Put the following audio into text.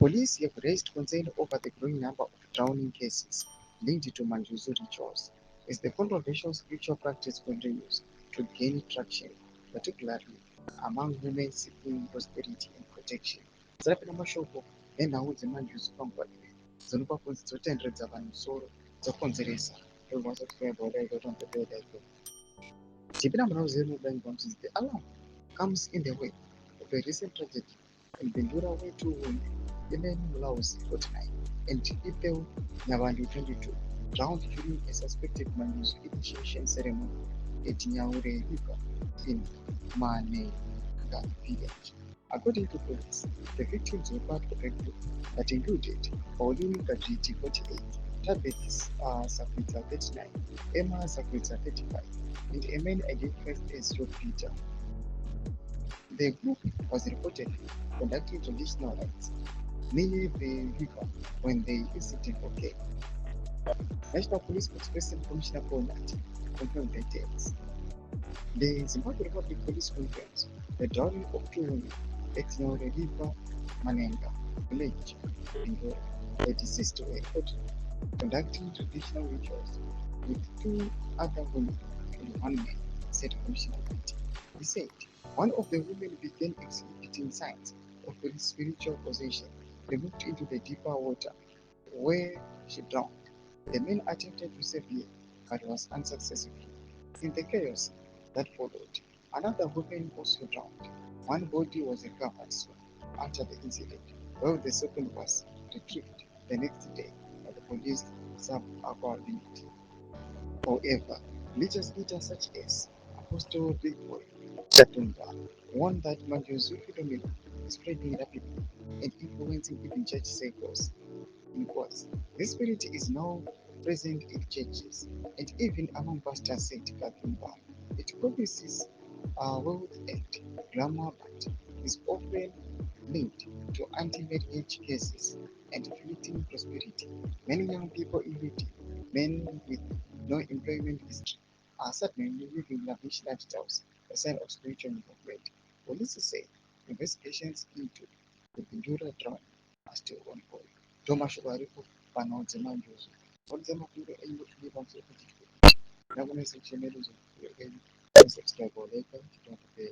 Police have raised concern over the growing number of drowning cases linked to Manjuzu rituals, as the controversial spiritual practice continues to gain traction, particularly among women seeking prosperity and protection. Dzapena mashoko nenhau dzemanjuzu pangwani dzinopa kunzi dzotenderedza vanhu musoro dzokonzeresa tipina munauziva mubangi kunzi the alarm comes in the way of a recent tragedy in Bendura where two women, Ellen Mulauzi 49 and Ipeu Nyabandu 22, drowned during a suspected Manjuzu initiation ceremony at Nyaya River in Manenga village. According to police, the victims were part of a group that included Pauline Gajiti 48, Tabitha Sakwita 39, Emma Sakwita 35, and a man identified as Peter. The group was reportedly conducting traditional rites near the river when the incident occurred. National Police Spokesperson Commissioner Bonat confirmed the details. The Zimbabwe Republic Police confirms the drowning of two women at Nyaya River Manenga village in Bendura. The deceased were reported conducting traditional rituals with two other women and one man, said Commissioner Bonat. He said one of the women began exhibiting signs of spiritual possession. They moved into the deeper water where she drowned. The men attempted to save her but was unsuccessful. In the chaos that followed, another woman also drowned. One body was recovered soon after the incident, while the second was retrieved the next day by the police sub-aqua unit. However, religious leaders such as Apostle Bigboy Chatumba warned that Manjuzu phenomenon is spreading rapidly and influencing even church circles. In quotes, this spirit is now present in churches and even among pastors, said Chatumba. It promises wealth and glamour, but is often linked to anti-marriage cases and fleeting prosperity. Many young people, including men with no employment history, are suddenly living lavish lifestyles, a sign of spiritual neglect. Police say investigations into the Bendura drowning are still ongoing. Thomas Shubarifu, Vanhu DzemaNjuzu. What Dzamakuru able to live on the subscribe or like, don't pay